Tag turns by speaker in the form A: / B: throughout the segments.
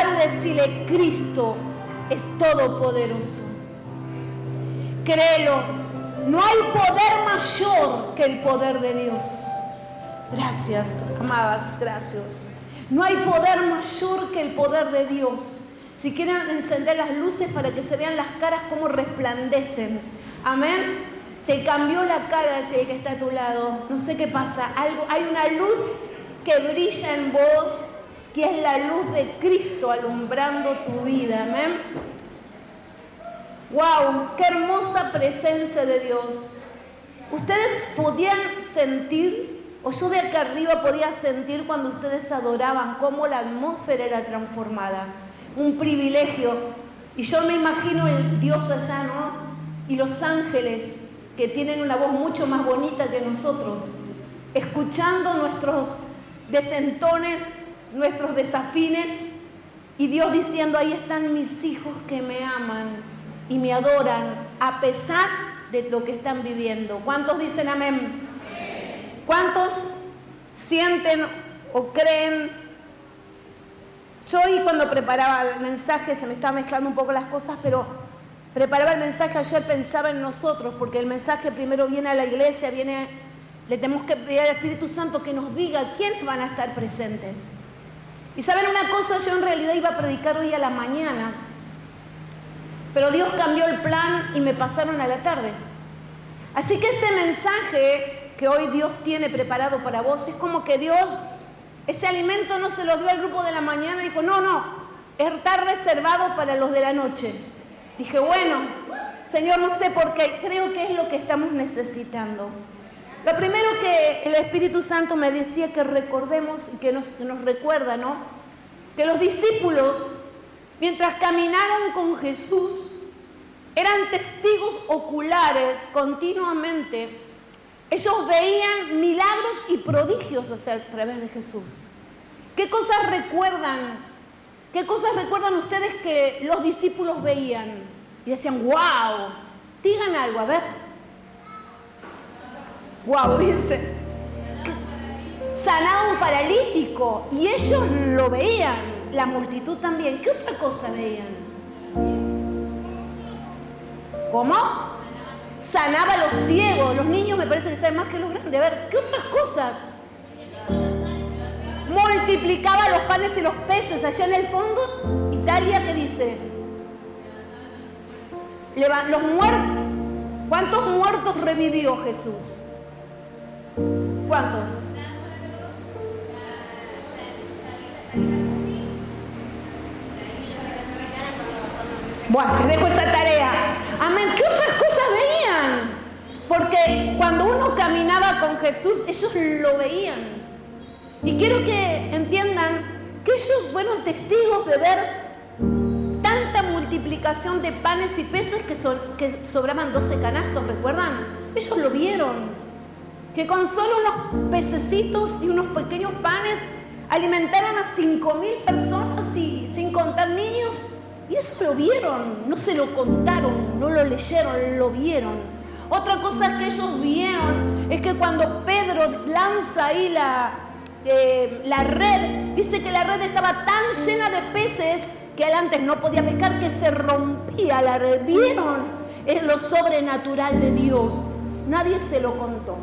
A: lado y decirle: Cristo es todopoderoso. Créelo, no hay poder mayor que el poder de Dios. Gracias, amadas, gracias. No hay poder mayor que el poder de Dios. Si quieren encender las luces para que se vean las caras como resplandecen. Amén. Te cambió la cara ese que está a tu lado. No sé qué pasa. Hay una luz que brilla en vos, que es la luz de Cristo alumbrando tu vida. Amén. ¡Wow! ¡Qué hermosa presencia de Dios! Ustedes podían sentir, o yo de acá arriba podía sentir cuando ustedes adoraban, cómo la atmósfera era transformada. Un privilegio. Y yo me imagino el Dios allá, ¿no? Y los ángeles, que tienen una voz mucho más bonita que nosotros, escuchando nuestros desentones, nuestros desafines, y Dios diciendo: ahí están mis hijos que me aman y me adoran a pesar de lo que están viviendo. ¿Cuántos dicen amén? ¿Cuántos sienten o creen? Yo hoy, cuando preparaba el mensaje, se me estaba mezclando un poco las cosas, pero preparaba el mensaje ayer, pensaba en nosotros, porque el mensaje primero viene a la iglesia, le tenemos que pedir al Espíritu Santo que nos diga quiénes van a estar presentes. Y saben una cosa, yo en realidad iba a predicar hoy a la mañana, pero Dios cambió el plan y me pasaron a la tarde. Así que este mensaje que hoy Dios tiene preparado para vos, es como que Dios, ese alimento no se lo dio al grupo de la mañana, dijo: no, está reservado para los de la noche. Dije: bueno, Señor, no sé por qué, creo que es lo que estamos necesitando. Lo primero que el Espíritu Santo me decía que recordemos y que nos recuerda, ¿no? Que los discípulos, mientras caminaron con Jesús, eran testigos oculares continuamente. Ellos veían milagros y prodigios a través de Jesús. ¿Qué cosas recuerdan? ¿Qué cosas recuerdan ustedes que los discípulos veían? Y decían: ¡wow! Digan algo, a ver. ¡Wow! Dice. Sanaba un paralítico y ellos lo veían. La multitud también. ¿Qué otra cosa veían? ¿Cómo? Sanaba a los ciegos. Los niños me parece que saben más que los grandes. A ver, ¿qué otras cosas? Multiplicaba los panes y los peces. Allá en el fondo, Italia, ¿qué dice? Los muertos. ¿Cuántos muertos revivió Jesús? ¿Cuántos? Bueno, les dejo esa tarea. Amén. ¿Qué otras cosas veían? Porque cuando uno caminaba con Jesús, ellos lo veían. Y quiero que entiendan que ellos fueron testigos de ver tanta multiplicación de panes y peces que sobraban 12 canastos, ¿recuerdan? Ellos lo vieron. Que con solo unos pececitos y unos pequeños panes alimentaron a 5,000 personas y sin contar niños. Y eso lo vieron, no se lo contaron, no lo leyeron, lo vieron. Otra cosa que ellos vieron es que cuando Pedro lanza ahí la red, dice que la red estaba tan llena de peces que él antes no podía pescar, que se rompía la red. ¿Vieron? Es lo sobrenatural de Dios. Nadie se lo contó.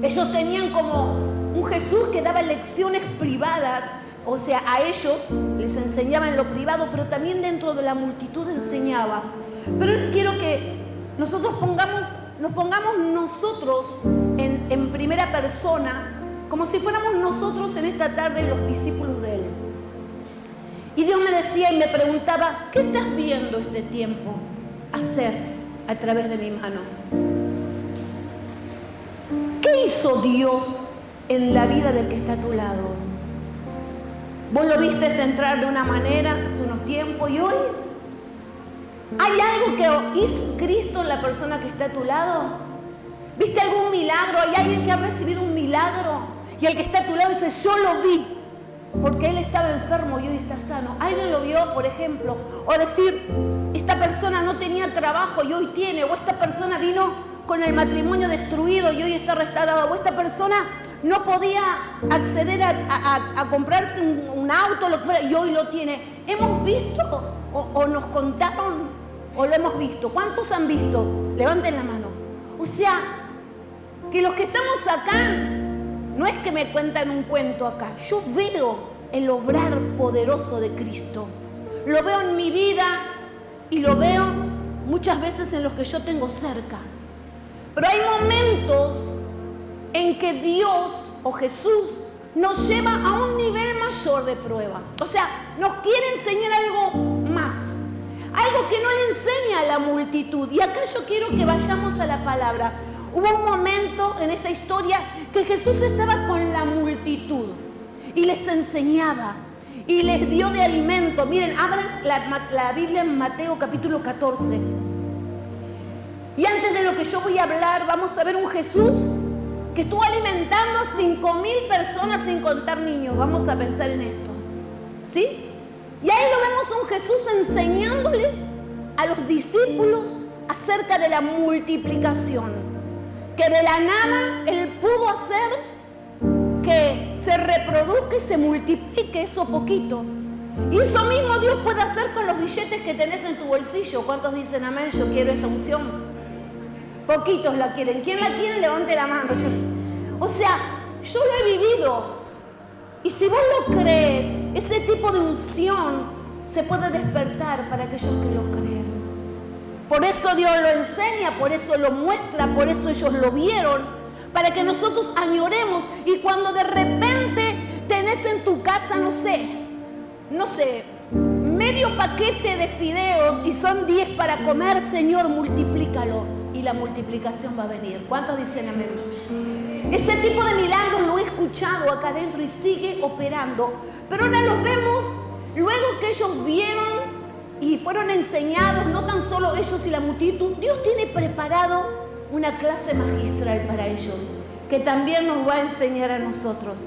A: Ellos tenían como un Jesús que daba lecciones privadas. O sea, a ellos les enseñaba en lo privado, pero también dentro de la multitud enseñaba. Pero quiero que nosotros nos pongamos nosotros en primera persona, como si fuéramos nosotros en esta tarde los discípulos de Él. Y Dios me decía y me preguntaba: ¿qué estás viendo este tiempo hacer a través de mi mano? ¿Qué hizo Dios en la vida del que está a tu lado? Vos lo viste entrar de una manera hace unos tiempos y hoy ¿hay algo que hizo Cristo en la persona que está a tu lado? ¿Viste algún milagro? ¿Hay alguien que ha recibido un milagro? Y el que está a tu lado dice: yo lo vi, porque él estaba enfermo y hoy está sano. ¿Alguien lo vio, por ejemplo? O decir: esta persona no tenía trabajo y hoy tiene. O esta persona vino con el matrimonio destruido y hoy está restaurado. O esta persona no podía acceder a comprarse un auto, lo que fuera, y hoy lo tiene. ¿Hemos visto o nos contaron o lo hemos visto? ¿Cuántos han visto? Levanten la mano. O sea, que los que estamos acá, no es que me cuentan un cuento acá, yo veo el obrar poderoso de Cristo. Lo veo en mi vida y lo veo muchas veces en los que yo tengo cerca. Pero hay momentos en que Dios o Jesús nos lleva a un nivel mayor de prueba. O sea, nos quiere enseñar algo más. Algo que no le enseña a la multitud. Y acá yo quiero que vayamos a la palabra. Hubo un momento en esta historia que Jesús estaba con la multitud y les enseñaba y les dio de alimento. Miren, abran la Biblia en Mateo capítulo 14. Y antes de lo que yo voy a hablar, vamos a ver un Jesús que estuvo alimentando a 5.000 personas sin contar niños. Vamos a pensar en esto, ¿sí? Y ahí lo vemos un Jesús enseñándoles a los discípulos acerca de la multiplicación. Que de la nada Él pudo hacer que se reproduzca y se multiplique eso poquito. Y eso mismo Dios puede hacer con los billetes que tenés en tu bolsillo. ¿Cuántos dicen amén? Yo quiero esa unción. Poquitos la quieren. ¿Quién la quiere? Levante la mano. O sea, yo lo he vivido. Y si vos lo crees, ese tipo de unción se puede despertar para aquellos que lo creen. Por eso Dios lo enseña, por eso lo muestra, por eso ellos lo vieron, para que nosotros añoremos. Y cuando de repente tenés en tu casa, no sé, medio paquete de fideos y son 10 para comer, Señor, multiplícalo. Y la multiplicación va a venir. ¿Cuántos dicen amén? Ese tipo de milagros lo he escuchado acá adentro y sigue operando. Pero ahora los vemos luego que ellos vieron y fueron enseñados, no tan solo ellos y la multitud. Dios tiene preparado una clase magistral para ellos, que también nos va a enseñar a nosotros.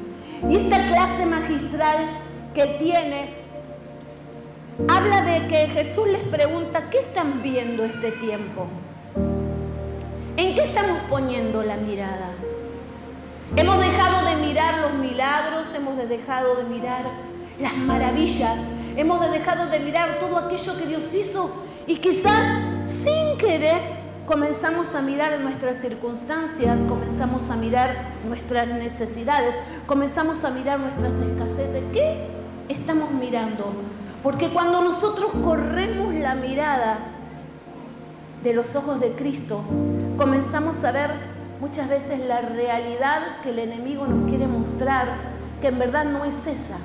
A: Y esta clase magistral que tiene, habla de que Jesús les pregunta, ¿qué están viendo este tiempo? ¿En qué estamos poniendo la mirada? Hemos dejado de mirar los milagros, hemos dejado de mirar las maravillas, hemos dejado de mirar todo aquello que Dios hizo y quizás sin querer comenzamos a mirar nuestras circunstancias, comenzamos a mirar nuestras necesidades, comenzamos a mirar nuestras escaseces. ¿Qué estamos mirando? Porque cuando nosotros corremos la mirada de los ojos de Cristo, comenzamos a ver muchas veces la realidad que el enemigo nos quiere mostrar, que en verdad no es esa.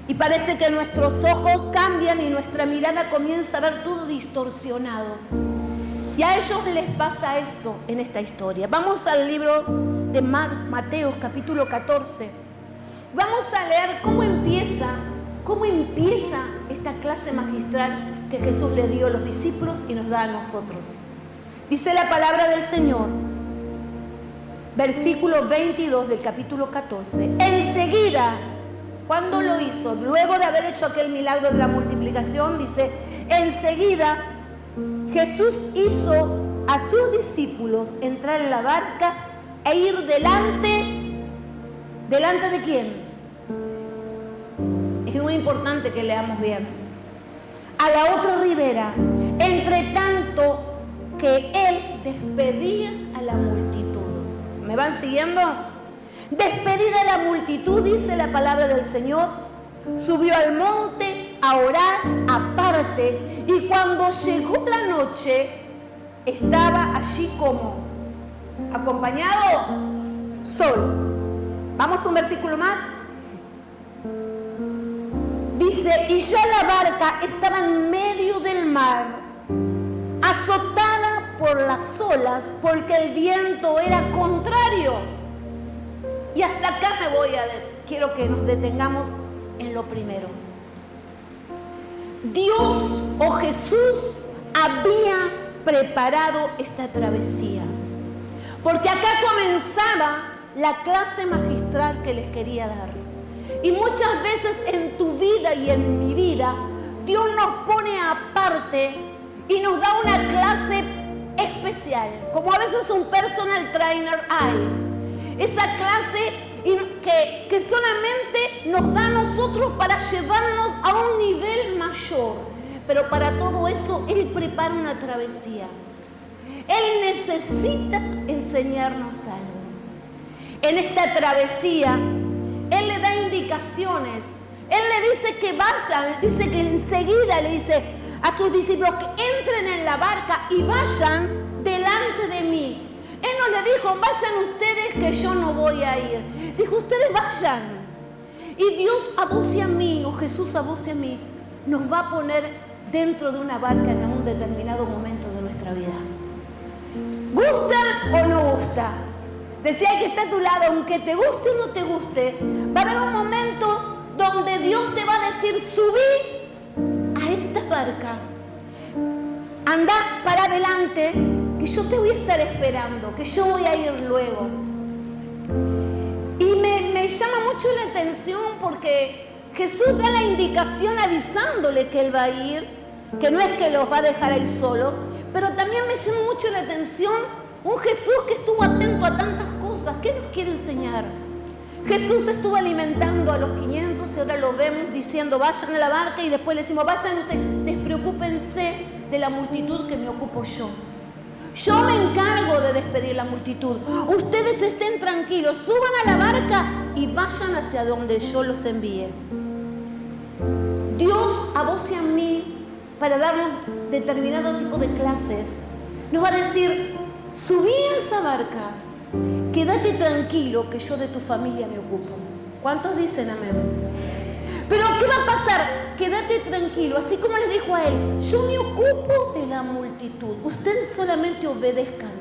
A: Y parece que nuestros ojos cambian y nuestra mirada comienza a ver todo distorsionado. Y a ellos les pasa esto en esta historia. Vamos al libro de Mateo, capítulo 14. Vamos a leer cómo empieza esta clase magistral que Jesús le dio a los discípulos y nos da a nosotros. Dice la palabra del Señor, versículo 22 del capítulo 14. Enseguida, ¿cuándo lo hizo? Luego de haber hecho aquel milagro de la multiplicación, dice, enseguida Jesús hizo a sus discípulos entrar en la barca e ir delante de quién. Es muy importante que leamos bien. A la otra ribera, entre tanto que él despedía a la multitud. ¿Me van siguiendo? Despedida a la multitud, dice la palabra del Señor, subió al monte a orar aparte, y cuando llegó la noche, estaba allí como acompañado, solo. Vamos a un versículo más. Dice, y ya la barca estaba en medio del mar, azotada por las olas, porque el viento era contrario. Y hasta acá quiero que nos detengamos en lo primero. Dios o Jesús había preparado esta travesía, porque acá comenzaba la clase magistral que les quería dar. Y muchas veces en tu vida y en mi vida, Dios nos pone aparte y nos da una clase especial, como a veces un personal trainer hay. Esa clase que solamente nos da a nosotros para llevarnos a un nivel mayor. Pero para todo eso Él prepara una travesía. Él necesita enseñarnos algo. En esta travesía, Él le da indicaciones. Él le dice que vayan, dice que enseguida le dice a sus discípulos que entren en la barca y vayan delante de mí. Él no le dijo, vayan ustedes que yo no voy a ir. Dijo, ustedes vayan. Y Dios a vos y a mí, o Jesús a vos y a mí, nos va a poner dentro de una barca en un determinado momento de nuestra vida. ¿Gusta o no gusta? Decía el que está a tu lado, aunque te guste o no te guste, va a haber un momento donde Dios te va a decir, subí a esta barca, anda para adelante, que yo te voy a estar esperando, que yo voy a ir luego. Y me llama mucho la atención porque Jesús da la indicación avisándole que Él va a ir, que no es que los va a dejar ahí solo, pero también me llama mucho la atención un Jesús que estuvo atento a tantas cosas. ¿Qué nos quiere enseñar? Jesús estuvo alimentando a los 500 y ahora lo vemos diciendo vayan a la barca y después le decimos vayan ustedes, despreocúpense de la multitud que me ocupo yo. Yo me encargo de despedir la multitud. Ustedes estén tranquilos, suban a la barca y vayan hacia donde yo los envíe. Dios a vos y a mí, para darnos determinado tipo de clases, nos va a decir, subí a esa barca, quédate tranquilo que yo de tu familia me ocupo. ¿Cuántos dicen amén? Pero ¿qué va a pasar? Quédate tranquilo, así como les dijo a él, yo me ocupo de la multitud. Ustedes solamente obedezcan,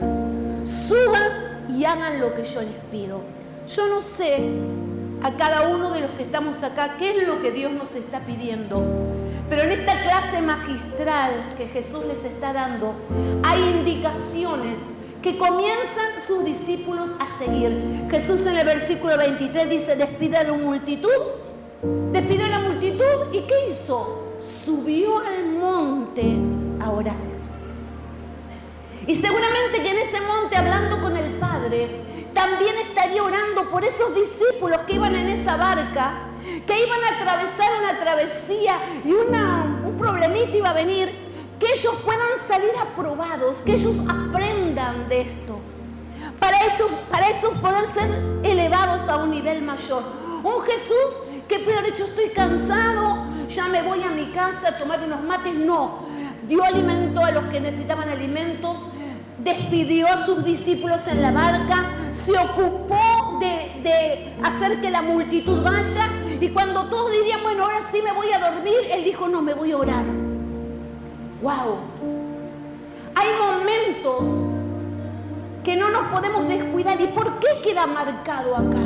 A: suban y hagan lo que yo les pido. Yo no sé a cada uno de los que estamos acá qué es lo que Dios nos está pidiendo, pero en esta clase magistral que Jesús les está dando, hay indicaciones que comienzan sus discípulos a seguir. Jesús en el versículo 23 dice, despidió a la multitud, ¿y qué hizo? Subió al monte a orar. Y seguramente que en ese monte, hablando con el Padre, también estaría orando por esos discípulos que iban en esa barca, que iban a atravesar una travesía y un problemita iba a venir, que ellos puedan salir aprobados, que ellos aprendan de esto, para ellos poder ser elevados a un nivel mayor. Un Jesús que puede haber dicho, estoy cansado, ya me voy a mi casa a tomar unos mates. No, dio alimento a los que necesitaban alimentos, despidió a sus discípulos en la barca, se ocupó de hacer que la multitud vaya, y cuando todos dirían, bueno, ahora sí me voy a dormir, Él dijo, no, me voy a orar. ¡Wow! Hay momentos que no nos podemos descuidar. ¿Y por qué queda marcado acá?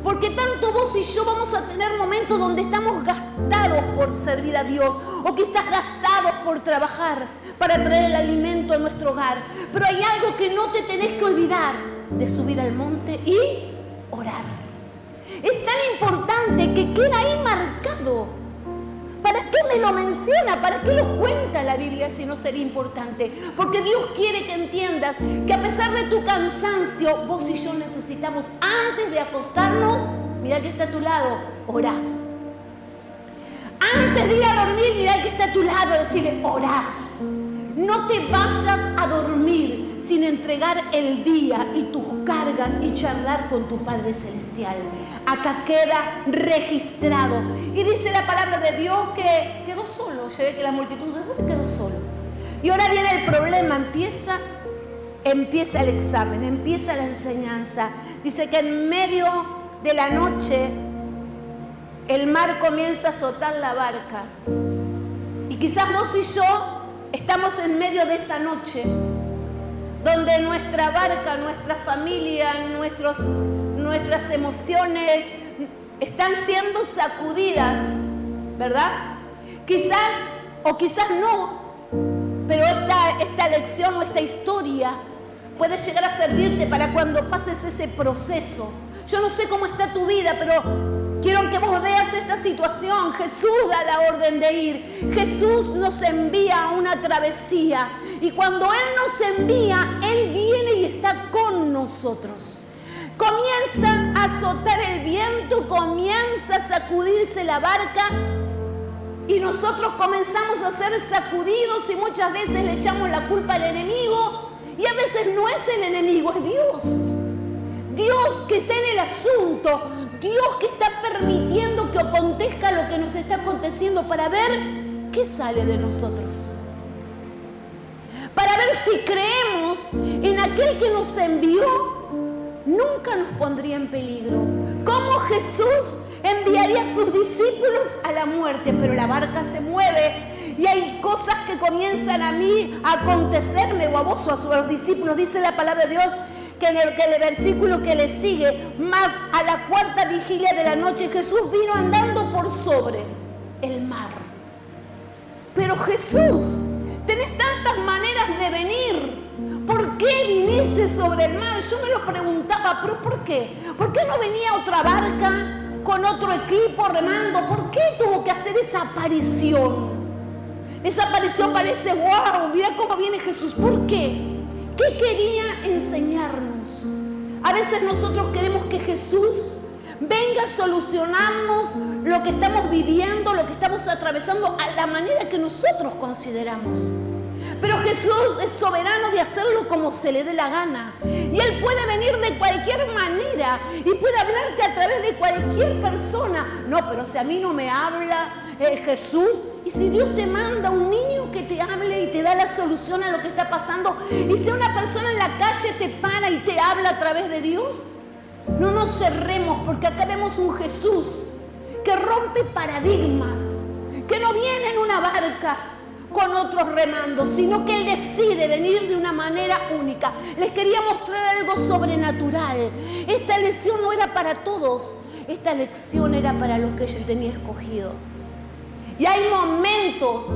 A: Porque tanto vos y yo vamos a tener momentos donde estamos gastados por servir a Dios, o que estás gastados por trabajar para traer el alimento a nuestro hogar. Pero hay algo que no te tenés que olvidar, de subir al monte y orar. Es tan importante que queda ahí marcado. ¿Para qué me lo menciona? ¿Para qué lo cuenta la Biblia si no sería importante? Porque Dios quiere que entiendas que a pesar de tu cansancio, vos y yo necesitamos, antes de acostarnos, mirá que está a tu lado, orá. Antes de ir a dormir, mirá que está a tu lado, decirle, orá. No te vayas a dormir sin entregar el día y tus cargas y charlar con tu Padre Celestial. Acá queda registrado. Y dice la palabra de Dios que quedó solo. Se ve que la multitud quedó solo. Y ahora viene el problema. Empieza el examen, empieza la enseñanza. Dice que en medio de la noche el mar comienza a azotar la barca. Y quizás vos y yo estamos en medio de esa noche, donde nuestra barca, nuestra familia, nuestras emociones están siendo sacudidas, ¿verdad? Quizás o quizás no, pero esta lección o esta historia puede llegar a servirte para cuando pases ese proceso. Yo no sé cómo está tu vida, pero quiero que vos veas esta situación. Jesús da la orden de ir. Jesús nos envía a una travesía. Y cuando Él nos envía, Él viene y está con nosotros. Comienza a azotar el viento, comienza a sacudirse la barca y nosotros comenzamos a ser sacudidos y muchas veces le echamos la culpa al enemigo y a veces no es el enemigo, es Dios. Dios que está en el asunto, Dios que está permitiendo que acontezca lo que nos está aconteciendo para ver qué sale de nosotros. Para ver si creemos en aquel que nos envió, nunca nos pondría en peligro. ¿Cómo Jesús enviaría a sus discípulos a la muerte? Pero la barca se mueve y hay cosas que comienzan a mí a acontecerme o a vos o a sus discípulos. Dice la palabra de Dios que en el versículo que le sigue, más a la cuarta vigilia de la noche, Jesús vino andando por sobre el mar. Pero Jesús, tenés tantas maneras de venir. ¿Por qué viniste sobre el mar? Yo me lo preguntaba, ¿pero por qué? ¿Por qué no venía otra barca con otro equipo remando? ¿Por qué tuvo que hacer esa aparición? Esa aparición parece, wow, mira cómo viene Jesús. ¿Por qué? ¿Qué quería enseñarnos? A veces nosotros queremos que Jesús venga a solucionarnos lo que estamos viviendo, lo que estamos atravesando a la manera que nosotros consideramos. Pero Jesús es soberano de hacerlo como se le dé la gana. Y Él puede venir de cualquier manera y puede hablarte a través de cualquier persona. No, pero si a mí no me habla Jesús, y si Dios te manda un niño que te hable y te da la solución a lo que está pasando, y si una persona en la calle te para y te habla a través de Dios, no nos cerremos, porque acá vemos un Jesús que rompe paradigmas, que no viene en una barca con otros remando, sino que Él decide venir de una manera única. Les quería mostrar algo sobrenatural. Esta lección no era para todos, esta lección era para los que Él tenía escogido. Y hay momentos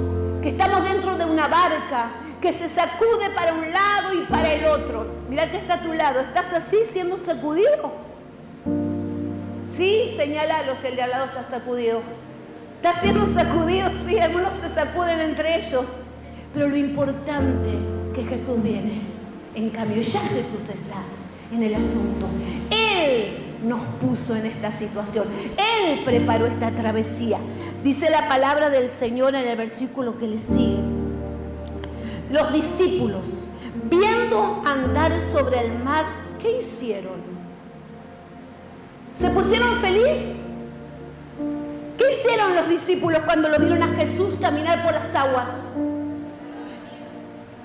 A: que estamos dentro de una barca que se sacude para un lado y para el otro. Mirá que está a tu lado. ¿Estás así siendo sacudido? Sí, señálalo si el de al lado está sacudido. ¿Está siendo sacudido? Sí, algunos se sacuden entre ellos. Pero lo importante es que Jesús viene. En cambio, ya Jesús está en el asunto. Él nos puso en esta situación. Él preparó esta travesía. Dice la palabra del Señor en el versículo que le sigue. Los discípulos, viendo andar sobre el mar, ¿qué hicieron? ¿Se pusieron felices? ¿Qué hicieron los discípulos cuando lo vieron a Jesús caminar por las aguas?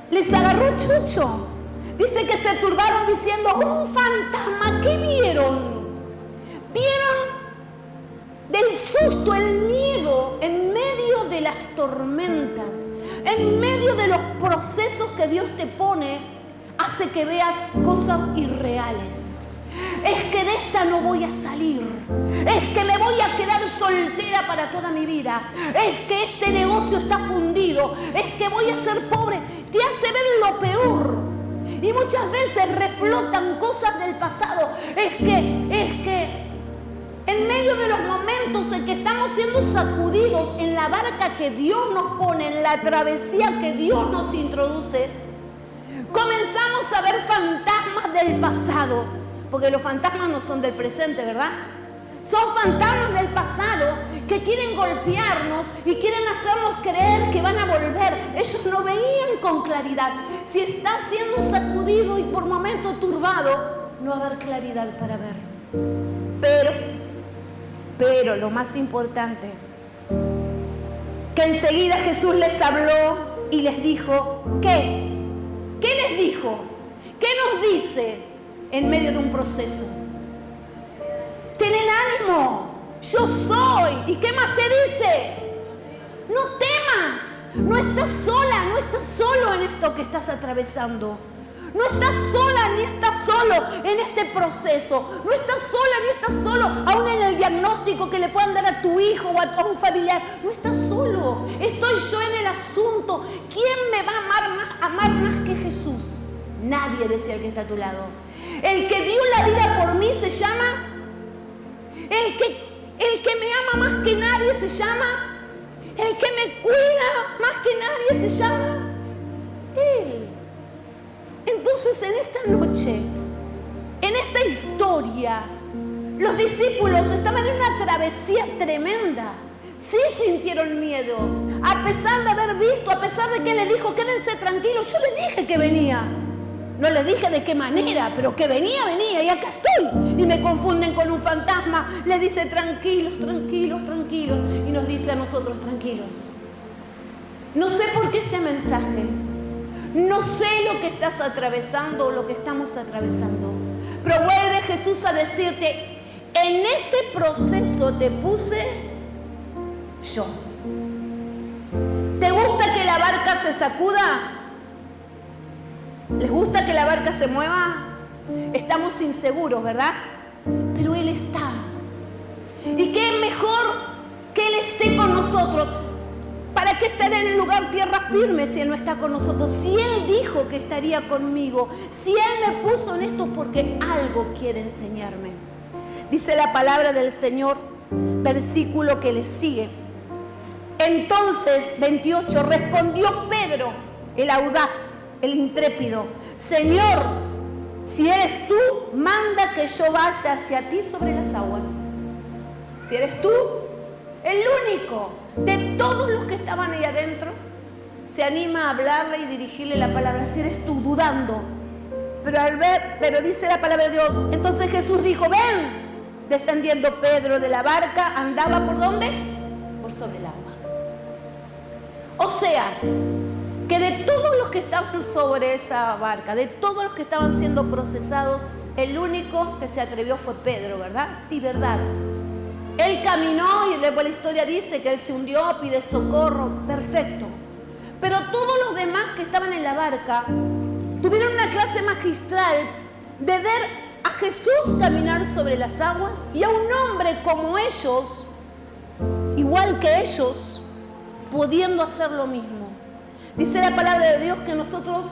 A: Les agarró chucho. Dice que se turbaron diciendo, un fantasma. ¿Qué vieron? Vieron del susto, el miedo en medio de las tormentas, en medio de los procesos que Dios te pone, hace que veas cosas irreales. Es que de esta no voy a salir. Es que me voy a quedar soltera para toda mi vida. Es que este negocio está fundido. Es que voy a ser pobre. Te hace ver lo peor. Y muchas veces reflotan cosas del pasado. Es que en medio de los momentos en que estamos siendo sacudidos en la barca que Dios nos pone, en la travesía que Dios nos introduce, comenzamos a ver fantasmas del pasado. Porque los fantasmas no son del presente, ¿verdad? Son fantasmas del pasado que quieren golpearnos y quieren hacernos creer que van a volver. Ellos no veían con claridad. Si estás siendo sacudido y por momentos turbado, no va a haber claridad para ver. Pero lo más importante, que enseguida Jesús les habló y les dijo, ¿qué? ¿Qué les dijo? ¿Qué nos dice en medio de un proceso? Tened ánimo, yo soy. ¿Y qué más te dice? No temas, no estás sola, no estás solo en esto que estás atravesando. No estás sola ni estás solo en este proceso. No estás sola ni estás solo aún en el diagnóstico que le puedan dar a tu hijo o a un familiar. No estás solo, estoy yo en el asunto. ¿Quién me va a amar más que Jesús? Nadie, decía el que está a tu lado. El que dio la vida por mí se llama, el que me ama más que nadie se llama, el que me cuida más que nadie se llama Él. Entonces en esta noche, en esta historia, los discípulos estaban en una travesía tremenda. Sí sintieron miedo, a pesar de haber visto, a pesar de que le dijo, quédense tranquilos. Yo les dije que venía. No les dije de qué manera, pero que venía, y acá estoy. Y me confunden con un fantasma. Les dice, tranquilos, tranquilos, tranquilos. Y nos dice a nosotros, tranquilos. No sé por qué este mensaje. No sé lo que estás atravesando o lo que estamos atravesando. Pero vuelve Jesús a decirte, en este proceso te puse yo. ¿Te gusta que la barca se sacuda? ¿Les gusta que la barca se mueva? Estamos inseguros, ¿verdad? Pero Él está. ¿Y qué mejor que Él esté con nosotros? ¿Para qué estar en el lugar tierra firme si Él no está con nosotros? Si Él dijo que estaría conmigo, si Él me puso en esto porque algo quiere enseñarme. Dice la palabra del Señor, versículo que le sigue. Entonces, 28, respondió Pedro, el audaz, el intrépido, Señor, si eres tú, manda que yo vaya hacia ti sobre las aguas. Si eres tú, el único de todos los que estaban ahí adentro, se anima a hablarle y dirigirle la palabra. Si eres tú, dudando. Pero dice la palabra de Dios. Entonces Jesús dijo, ven. Descendiendo Pedro de la barca, andaba ¿por dónde? Por sobre el agua. O sea, que de todos los que estaban sobre esa barca, de todos los que estaban siendo procesados, el único que se atrevió fue Pedro, ¿verdad? Sí, ¿verdad? Él caminó y después la historia dice que él se hundió, pide socorro, perfecto. Pero todos los demás que estaban en la barca tuvieron una clase magistral de ver a Jesús caminar sobre las aguas y a un hombre como ellos, igual que ellos, pudiendo hacer lo mismo. Dice la palabra de Dios que nosotros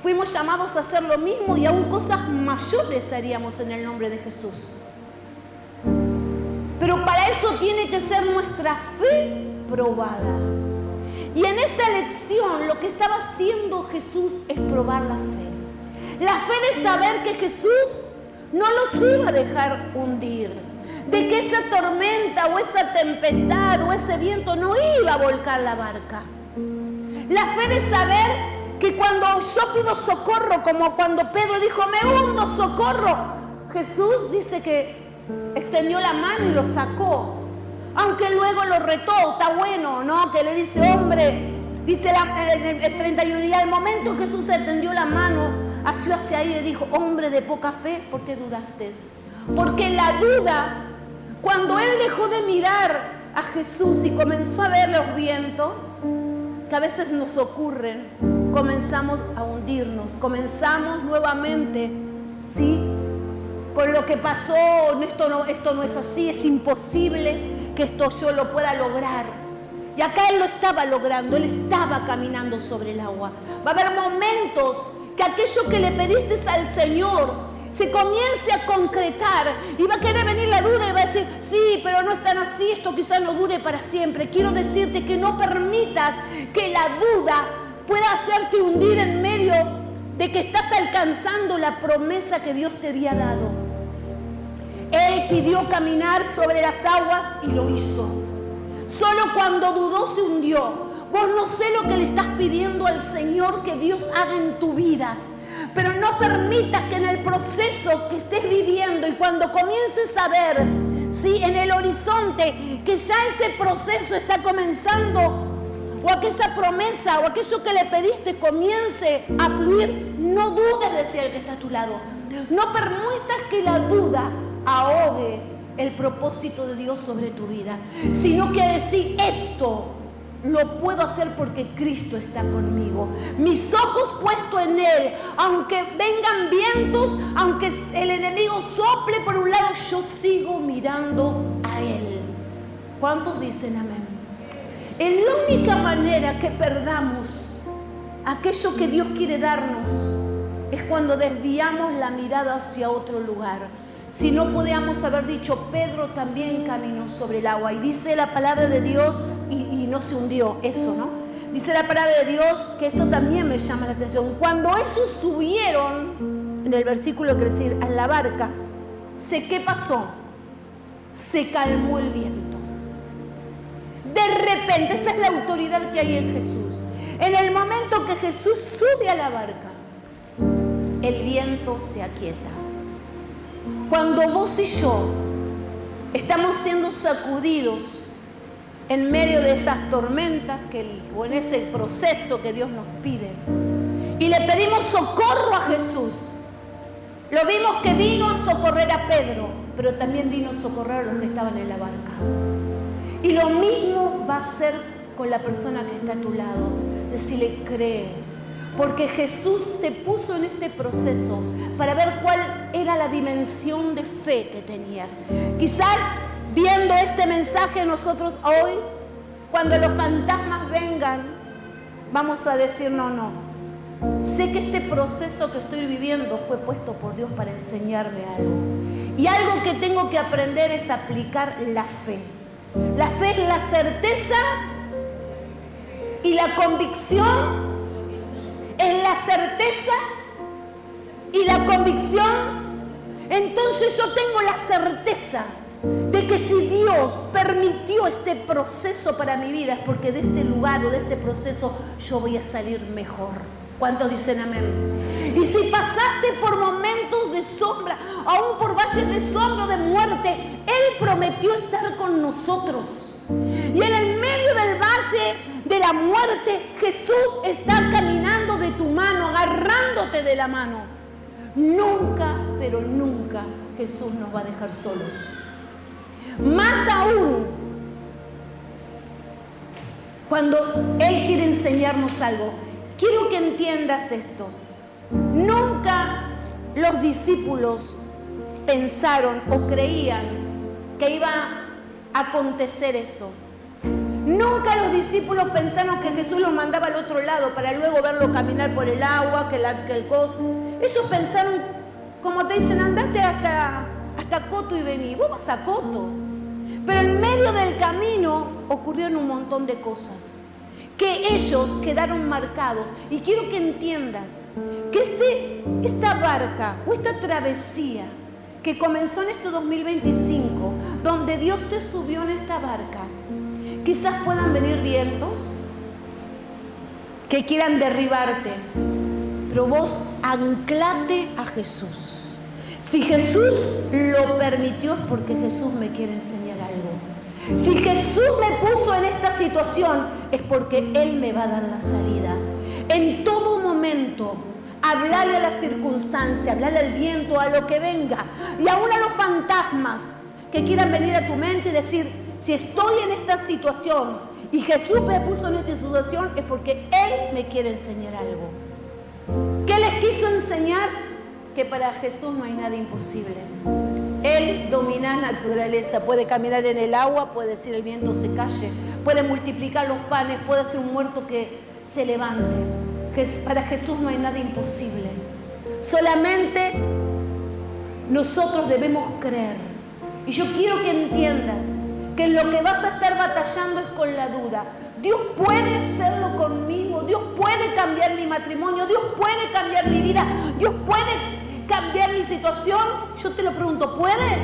A: fuimos llamados a hacer lo mismo y aún cosas mayores haríamos en el nombre de Jesús. Pero para eso tiene que ser nuestra fe probada. Y en esta lección lo que estaba haciendo Jesús es probar la fe. La fe de saber que Jesús no los iba a dejar hundir. De que esa tormenta o esa tempestad o ese viento no iba a volcar la barca. La fe de saber que cuando yo pido socorro, como cuando Pedro dijo, me hundo, socorro, Jesús dice que extendió la mano y lo sacó. Aunque luego lo retó, está bueno, ¿no? Que le dice, hombre, dice el 31, y al momento Jesús extendió la mano, asió hacia ahí y le dijo, hombre de poca fe, ¿por qué dudaste? Porque la duda, cuando él dejó de mirar a Jesús y comenzó a ver los vientos, que a veces nos ocurren, comenzamos a hundirnos, comenzamos nuevamente, ¿sí? Con lo que pasó, esto no es así, es imposible que esto yo lo pueda lograr. Y acá él lo estaba logrando, él estaba caminando sobre el agua. Va a haber momentos que aquello que le pediste al Señor se comience a concretar y va a querer venir la duda y va a decir, sí, pero no es tan así, esto quizás no dure para siempre. Quiero decirte que no permitas que la duda pueda hacerte hundir en medio de que estás alcanzando la promesa que Dios te había dado. Él pidió caminar sobre las aguas y lo hizo. Solo cuando dudó se hundió. Vos no sé lo que le estás pidiendo al Señor que Dios haga en tu vida, pero no permitas que en el proceso que estés viviendo y cuando comiences a ver, ¿sí?, en el horizonte que ya ese proceso está comenzando, o aquella promesa o aquello que le pediste comience a fluir, no dudes, decía el que está a tu lado. No permitas que la duda ahogue el propósito de Dios sobre tu vida, sino que decir, esto lo puedo hacer porque Cristo está conmigo. Mis ojos puestos en Él, aunque vengan vientos, aunque el enemigo sople por un lado, yo sigo mirando a Él. ¿Cuántos dicen amén? Es la única manera que perdamos aquello que Dios quiere darnos es cuando desviamos la mirada hacia otro lugar. Si no podíamos haber dicho, Pedro también caminó sobre el agua. Y dice la palabra de Dios, y no se hundió, eso, ¿no? Dice la palabra de Dios, que esto también me llama la atención. Cuando ellos subieron en el versículo que decir, en la barca, ¿qué pasó? Se calmó el viento. De repente, esa es la autoridad que hay en Jesús. En el momento que Jesús sube a la barca, el viento se aquieta. Cuando vos y yo estamos siendo sacudidos en medio de esas tormentas o en ese proceso que Dios nos pide, y le pedimos socorro a Jesús, lo vimos que vino a socorrer a Pedro, pero también vino a socorrer a los que estaban en la barca. Y lo mismo va a ser con la persona que está a tu lado. Decirle, cree, porque Jesús te puso en este proceso para ver cuál era la dimensión de fe que tenías. Quizás viendo este mensaje nosotros hoy, cuando los fantasmas vengan, vamos a decir, no. Sé que este proceso que estoy viviendo fue puesto por Dios para enseñarme algo. Y algo que tengo que aprender es aplicar la fe. La fe es la certeza y la convicción. Es la certeza y la convicción. Entonces yo tengo la certeza de que si Dios permitió este proceso para mi vida es porque de este lugar o de este proceso yo voy a salir mejor. ¿Cuántos dicen amén? Y si pasaste por momentos de sombra, aún por valles de sombra o de muerte, Él prometió estar con nosotros. Y en el medio del valle de la muerte, Jesús está caminando de tu mano, agarrándote de la mano. Nunca, pero nunca Jesús nos va a dejar solos. Más aún, cuando Él quiere enseñarnos algo. Quiero que entiendas esto. Nunca los discípulos pensaron o creían que iba a acontecer eso. Nunca los discípulos pensaron que Jesús los mandaba al otro lado para luego verlo caminar por el agua, que el coso. Ellos pensaron, como te dicen, andate hasta Coto y vení. Vos vas a Coto. Pero en medio del camino ocurrieron un montón de cosas que ellos quedaron marcados. Y quiero que entiendas que esta barca o esta travesía que comenzó en este 2025, donde Dios te subió en esta barca, quizás puedan venir vientos que quieran derribarte, pero vos anclate a Jesús. Si Jesús lo permitió es porque Jesús me quiere enseñar algo. Si Jesús me puso en esta situación es porque Él me va a dar la salida. En todo momento, hablarle a la circunstancia, hablarle al viento, a lo que venga, y aún a los fantasmas que quieran venir a tu mente y decir, si estoy en esta situación y Jesús me puso en esta situación es porque Él me quiere enseñar algo. ¿Qué les quiso enseñar? Que para Jesús no hay nada imposible. Él domina la naturaleza, puede caminar en el agua, puede decir el viento se calle, puede multiplicar los panes, puede hacer un muerto que se levante. Para Jesús no hay nada imposible. Solamente nosotros debemos creer. Y yo quiero que entiendas que en lo que vas a estar batallando es con la duda. Dios puede hacerlo conmigo, Dios puede cambiar mi matrimonio, Dios puede cambiar mi vida, Dios puede cambiar mi situación. Yo te lo pregunto, ¿puede?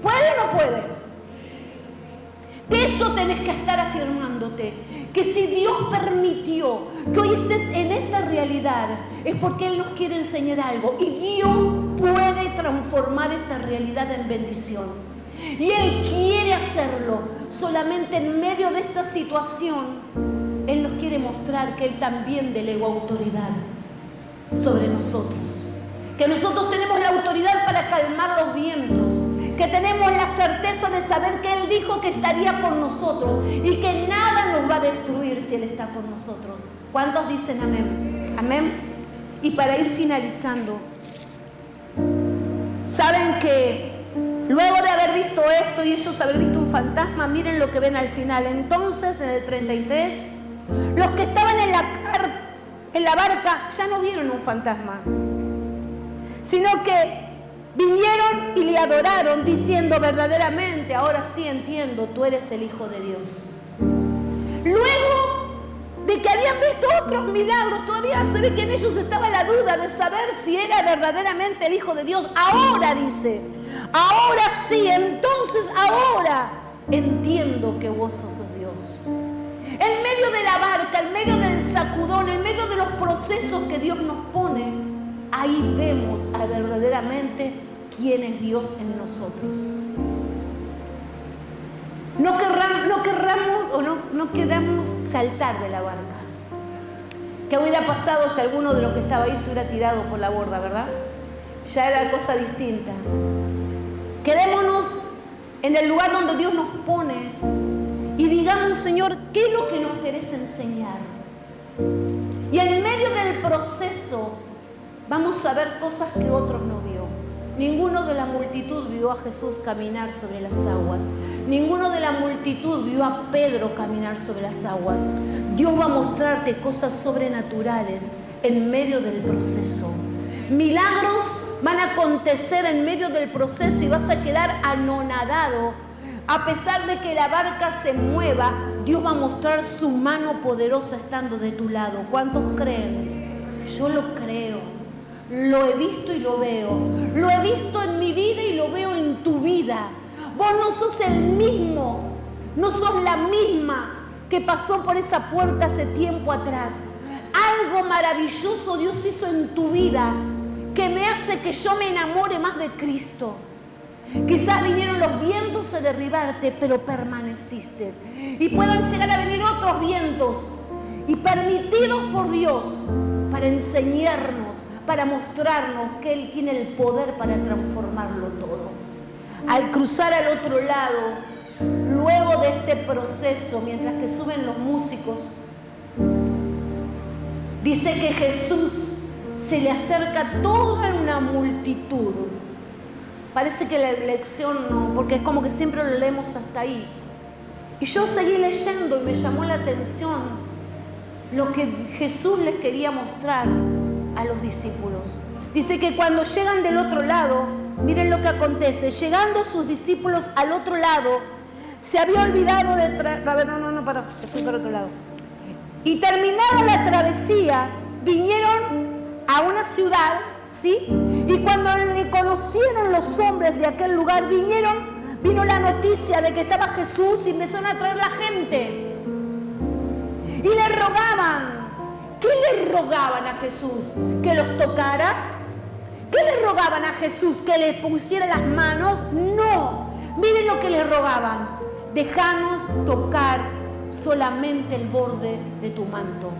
A: ¿Puede o no puede? De eso tenés que estar afirmándote, que si Dios permitió que hoy estés en esta realidad, es porque Él nos quiere enseñar algo, y Dios puede transformar esta realidad en bendición. Y Él quiere hacerlo, solamente en medio de esta situación, Él nos quiere mostrar que Él también delegó autoridad sobre nosotros. Que nosotros tenemos la autoridad para calmar los vientos, que tenemos la certeza de saber que Él dijo que estaría con nosotros y que nada nos va a destruir si Él está con nosotros. ¿Cuántos dicen amén? Amén. Y para ir finalizando, saben que luego de haber visto esto y ellos haber visto un fantasma, miren lo que ven al final. Entonces, en el 33, los que estaban en la barca ya no vieron un fantasma, sino que vinieron y le adoraron diciendo, verdaderamente, ahora sí entiendo, tú eres el Hijo de Dios. Luego de que había habían visto otros milagros, todavía se ve que en ellos estaba la duda de saber si era verdaderamente el Hijo de Dios. Ahora dice, ahora sí, entonces ahora entiendo que vos sos Dios. En medio de la barca, en medio del sacudón, en medio de los procesos que Dios nos pone, ahí vemos a verdaderamente quién es Dios en nosotros. No queramos saltar de la barca. ¿Qué hubiera pasado si alguno de los que estaba ahí se hubiera tirado por la borda, verdad? Ya era cosa distinta. Quedémonos en el lugar donde Dios nos pone y digamos, Señor, ¿qué es lo que nos querés enseñar? Y en medio del proceso vamos a ver cosas que otros no vio. Ninguno de la multitud vio a Jesús caminar sobre las aguas. Ninguno de la multitud vio a Pedro caminar sobre las aguas. Dios va a mostrarte cosas sobrenaturales en medio del proceso. Milagros van a acontecer en medio del proceso y vas a quedar anonadado. A pesar de que la barca se mueva, Dios va a mostrar su mano poderosa estando de tu lado. ¿Cuántos creen? Yo lo creo. Lo he visto y lo veo. Lo he visto en mi vida y lo veo en tu vida. Vos no sos el mismo, no sos la misma que pasó por esa puerta hace tiempo atrás. Algo maravilloso Dios hizo en tu vida que me hace que yo me enamore más de Cristo. Quizás vinieron los vientos a derribarte, pero permaneciste. Y puedan llegar a venir otros vientos y permitidos por Dios para enseñarnos, para mostrarnos que Él tiene el poder para transformarlo todo. Al cruzar al otro lado, luego de este proceso, mientras que suben los músicos, dice que Jesús se le acerca a toda una multitud. Parece que la lección no, porque es como que siempre lo leemos hasta ahí. Y yo seguí leyendo y me llamó la atención lo que Jesús les quería mostrar a los discípulos. Dice que cuando llegan del otro lado, miren lo que acontece. Llegando sus discípulos al otro lado, se había olvidado de estoy para otro lado. Y terminada la travesía, vinieron a una ciudad, ¿sí? Y cuando le conocieron los hombres de aquel lugar, vino la noticia de que estaba Jesús y empezaron a traer la gente. Y le rogaban. ¿Qué le rogaban a Jesús? ¿Que los tocara? ¿Qué le rogaban a Jesús? ¿Que le pusiera las manos? No. Miren lo que le rogaban. Déjanos tocar solamente el borde de tu manto.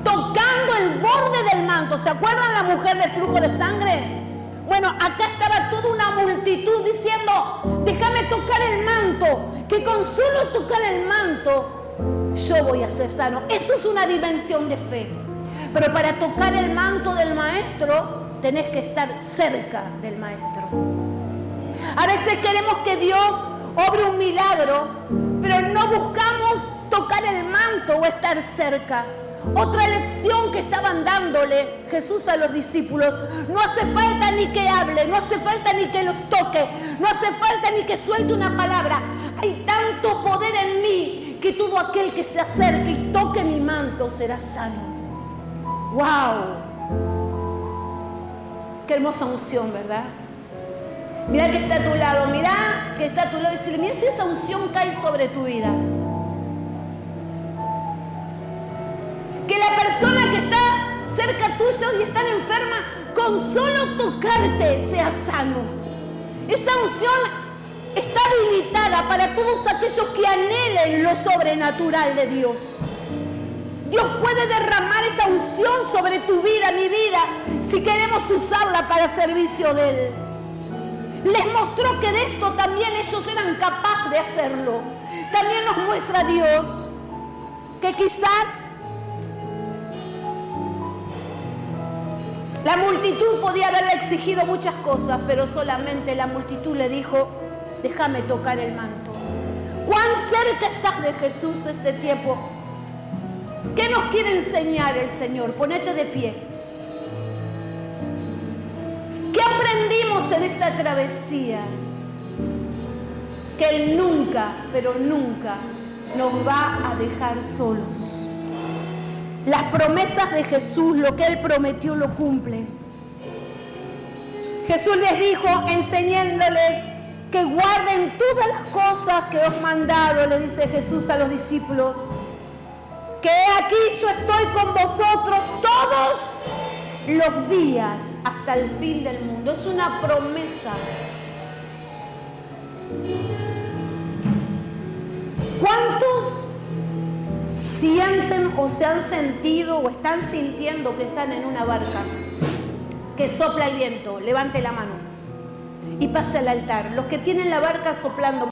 A: Tocando el borde del manto. ¿Se acuerdan la mujer del flujo de sangre? Bueno, acá estaba toda una multitud diciendo, déjame tocar el manto, que con solo tocar el manto yo voy a ser sano. Eso es una dimensión de fe. Pero para tocar el manto del maestro, tenés que estar cerca del maestro. A veces queremos que Dios obre un milagro, pero no buscamos tocar el manto o estar cerca. Otra lección que estaban dándole Jesús a los discípulos: no hace falta ni que hable, no hace falta ni que los toque, no hace falta ni que suelte una palabra. Hay tanto poder en mí que todo aquel que se acerque y toque mi manto será sano. ¡Wow! Qué hermosa unción, ¿verdad? Mira que está a tu lado, mira que está a tu lado y decirle, mira si esa unción cae sobre tu vida. Que la persona que está cerca tuyo y está enferma, con solo tocarte sea sano. Esa unción está habilitada para todos aquellos que anhelen lo sobrenatural de Dios. Dios puede derramar esa unción sobre tu vida, mi vida, si queremos usarla para servicio de Él. Les mostró que de esto también ellos eran capaces de hacerlo. También nos muestra Dios que quizás la multitud podía haberle exigido muchas cosas, pero solamente la multitud le dijo, déjame tocar el manto. ¿Cuán cerca estás de Jesús este tiempo? ¿Qué nos quiere enseñar el Señor? Ponete de pie. ¿Qué aprendimos en esta travesía? Que Él nunca, pero nunca nos va a dejar solos. Las promesas de Jesús, lo que Él prometió, lo cumple. Jesús les dijo, enseñándoles que guarden todas las cosas que os he mandado, le dice Jesús a los discípulos, que aquí yo estoy con vosotros todos los días hasta el fin del mundo. Es una promesa. ¿Cuántos sienten o se han sentido o están sintiendo que están en una barca que sopla el viento? Levante la mano y pase al altar. Los que tienen la barca soplando.